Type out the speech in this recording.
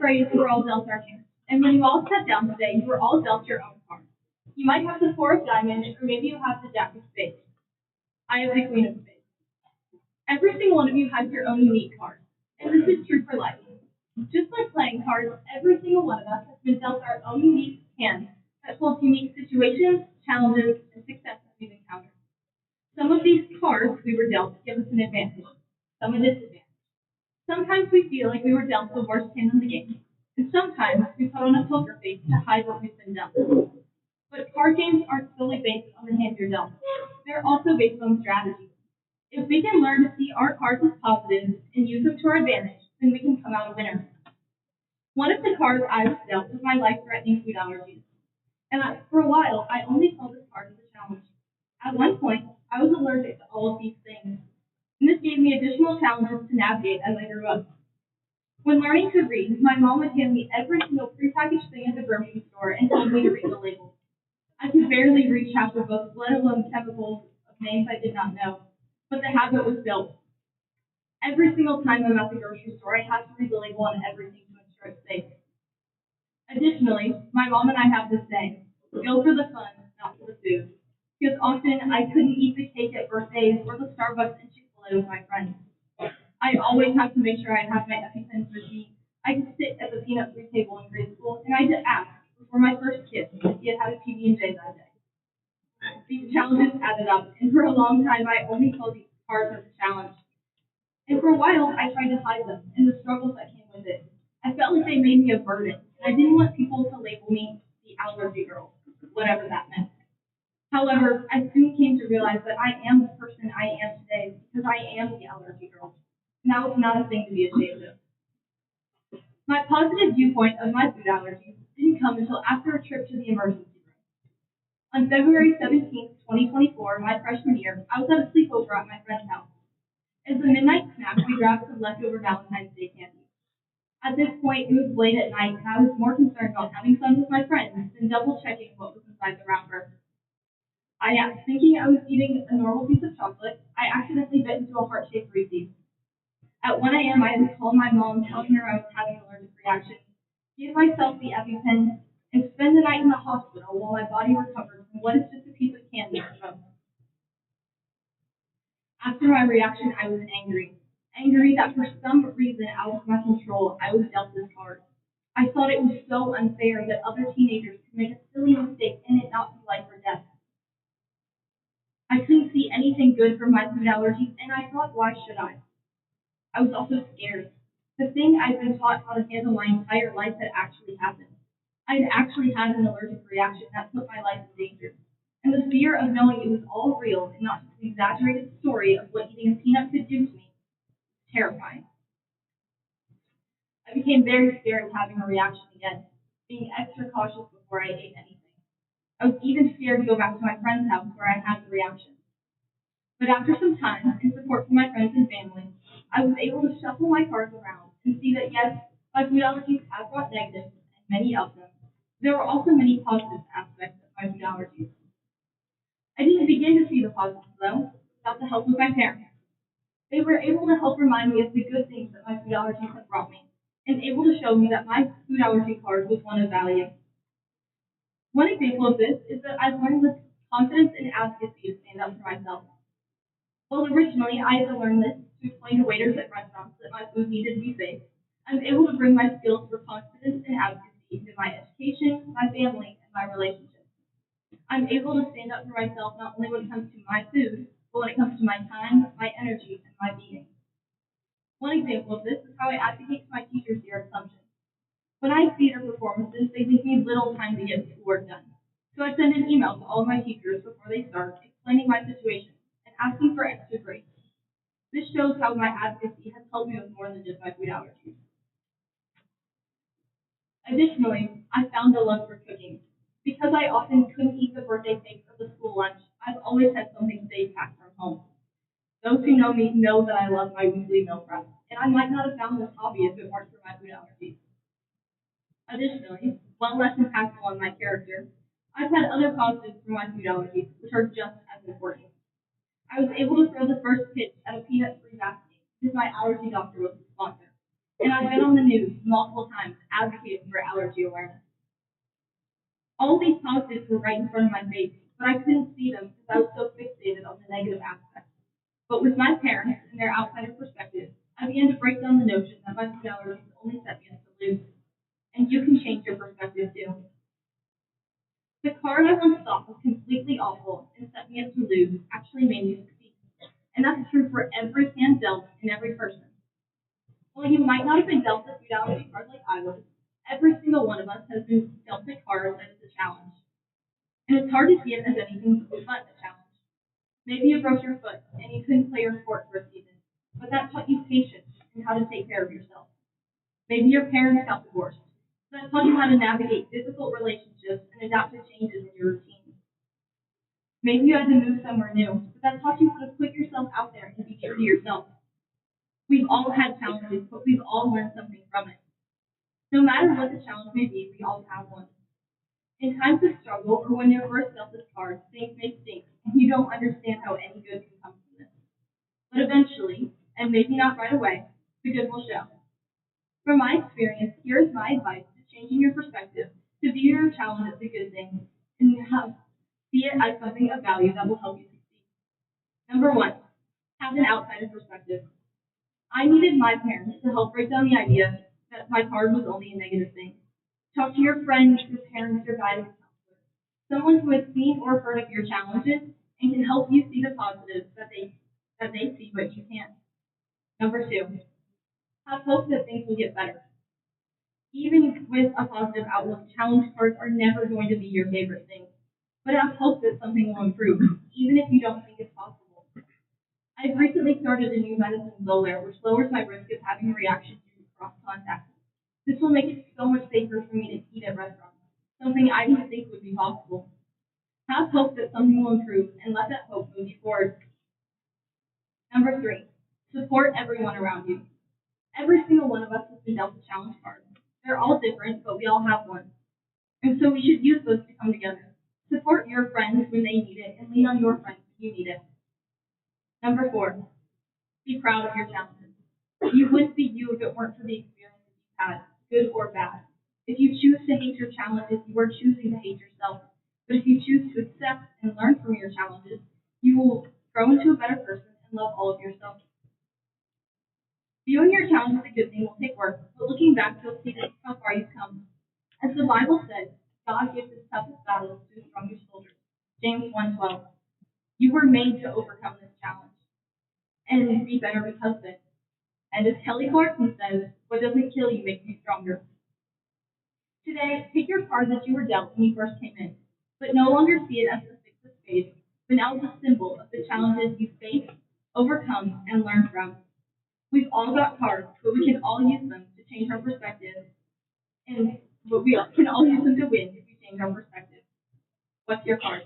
phrase, we're all dealt our hand. And when you all sat down today, you were all dealt your own card. You might have the four of diamonds, or maybe you have the jack of spades. I have the queen of spades. Every single one of you has your own unique card. And this is true for life. Just like playing cards, every single one of us has been dealt our own unique hand that holds unique situations, challenges, and successes we've encountered. Some of these cards we were dealt give us an advantage, some a disadvantage. Sometimes we feel like we were dealt the worst hand in the game, and sometimes we put on a poker face to hide what we've been dealt. But card games aren't solely based on the hand you're dealt. They're also based on strategy. If we can learn to see our cards as positives and use them to our advantage, then we can come out a winner. One of the cards I was dealt was my life-threatening food allergies. For a while, I only saw this card as a challenge. At one point, I was allergic to all of these things, and this gave me additional challenges to navigate as I grew up. When learning to read, my mom would hand me every single prepackaged thing at the grocery store and told me to read the labels. I could barely read chapter books, let alone chemicals of names I did not know, but the habit was built. Every single time I'm at the grocery store, I have to read the label on everything to ensure it's safe. Additionally, my mom and I have this saying, go for the fun, not for the food. Because often I couldn't eat the cake at birthdays or the Starbucks and Chick-fil-A with my friends. I always have to make sure I have my EpiPens with me. I could sit at the peanut-free table in grade school, and I had to ask before my first kiss if he had had a PB&J that day. These challenges added up, and for a long time I only saw these cards as a challenge. And for a while I tried to hide them and the struggles that came with it. I felt like they made me a burden, and I didn't want people to label me the allergy girl, whatever that meant. However, I soon came to realize that I am the person I am today because I am the allergy girl. And that was not a thing to be ashamed of. My positive viewpoint of my food allergies didn't come until after a trip to the emergency room. On February 17th, 2024, my freshman year, I was at a sleepover at my friend's house. As a midnight snack, we grabbed some leftover Valentine's Day candy. At this point, it was late at night, and I was more concerned about having fun with my friends than double checking what was inside the wrapper. Thinking I was eating a normal piece of chocolate, I accidentally bit into a heart-shaped Reese's. At 1 a.m., I had to call my mom, telling her I was having an allergic reaction, give myself the EpiPen, and spend the night in the hospital while my body recovered from what is just a piece of candy at most. After my reaction, I was angry. Angry that for some reason out of my control, I was dealt this card. I thought it was so unfair that other teenagers could make a silly mistake and it not be life or death. I couldn't see anything good from my food allergies, and I thought, why should I? I was also scared. The thing I'd been taught how to handle my entire life had actually happened. I had actually had an allergic reaction that put my life in danger. And the fear of knowing it was all real and not just an exaggerated story of what eating a peanut could do to me was terrifying. I became very scared of having a reaction again, being extra cautious before I ate anything. I was even scared to go back to my friend's house where I had the reaction. But after some time and support from my friends and family, I was able to shuffle my cards around and see that yes, my food allergies have brought negatives, and many of them. There were also many positive aspects of my food allergies. I didn't begin to see the positives, though, without the help of my parents. They were able to help remind me of the good things that my food allergies have brought me, and able to show me that my food allergy card was one of value. One example of this is that I've learned the confidence and advocacy to stand up for myself. Well, originally I had to learn this to explain to waiters at restaurants that my food needed to be safe. I was able to bring my skills for confidence and advocacy into my education, my family, and my relationships. I'm able to stand up for myself not only when it comes to my food, but when it comes to my time, my energy, and my being. One example of this is how I advocate to my teachers here at Assumption. When I have theater performances, they leave me little time to get schoolwork done. So I send an email to all of my teachers before they start, explaining my situation and asking for extra grace. This shows how my advocacy has helped me with more than just my food allergies. Additionally, I found a love for cooking. Because I often couldn't eat the birthday cake or the school lunch, I've always had something safe packed from home. Those who know me know that I love my weekly meal prep, and I might not have found this hobby if it weren't for my food allergies. Additionally, one less impactful on my character, I've had other positives from my food allergies, which are just as important. I was able to throw the first pitch at a peanut-free basket because my allergy doctor was the sponsor. And I've been on the news multiple times advocating for allergy awareness. All these positives were right in front of my face, but I couldn't see them because I was so fixated on the negative aspects. But with my parents and their outsider perspective, I began to break down the notion that my food allergies only set me up to lose. And you can change your perspective too. The card I once thought was completely awful and set me up to lose actually made me succeed. And that's true for every hand dealt and every person. While you might not have been dealt a food allergy card like I was, every single one of us has been dealt a card that is a challenge. And it's hard to see it as anything but a challenge. Maybe you broke your foot and you couldn't play your sport for a season, but that taught you patience and how to take care of yourself. Maybe your parents got divorced, so that taught you how to navigate difficult relationships and adapt to changes in your routine. Maybe you had to move somewhere new, but that taught you how to put yourself out there and be true to yourself. We've all had challenges, but we've all learned something from it. No matter what the challenge may be, we all have one. In times of struggle or when you're first dealt this card, things may stink, and you don't understand how any good can come from this. But eventually, and maybe not right away, the good will show. From my experience, here's my advice to changing your perspective, to view your challenge as a good thing, and see it as something of value that will help you succeed. Number one, have an outsider perspective. I needed my parents to help break down the idea that my card was only a negative thing. Talk to your friends, your parents, your guidance counselor, someone who has seen or heard of your challenges and can help you see the positives that they see but you can't. Number two, have hope that things will get better. Even with a positive outlook, challenge cards are never going to be your favorite thing. But have hope that something will improve, even if you don't think it's possible. I've recently started a new medicine, Xolair, which lowers my risk of having a reaction to cross contact. This will make it so much safer for me to eat at restaurants, something I didn't think would be possible. Have hope that something will improve and let that hope move you forward. Number three, support everyone around you. Every single one of us has been dealt a challenge card. They're all different, but we all have one. And so we should use those to come together. Support your friends when they need it and lean on your friends when you need it. Number four, be proud of your challenges. You wouldn't be you if it weren't for the experiences you've had, good or bad. If you choose to hate your challenges, you are choosing to hate yourself. But if you choose to accept and learn from your challenges, you will grow into a better person and love all of yourself. Viewing your challenge as a good thing will take work, but looking back, you'll see how far you've come. As the Bible says, God gives his toughest battles to his strongest soldiers. James 1:12. You were made to overcome this challenge and be better because of it. And as Kelly Clarkson says, what doesn't kill you makes you stronger. Today, take your card that you were dealt when you first came in, but no longer see it as the six of spades, but now as a symbol of the challenges you faced, overcome, and learned from. We've all got cards, but we can all use them to change our perspective, and but we can all use them to win if we change our perspective. What's your card?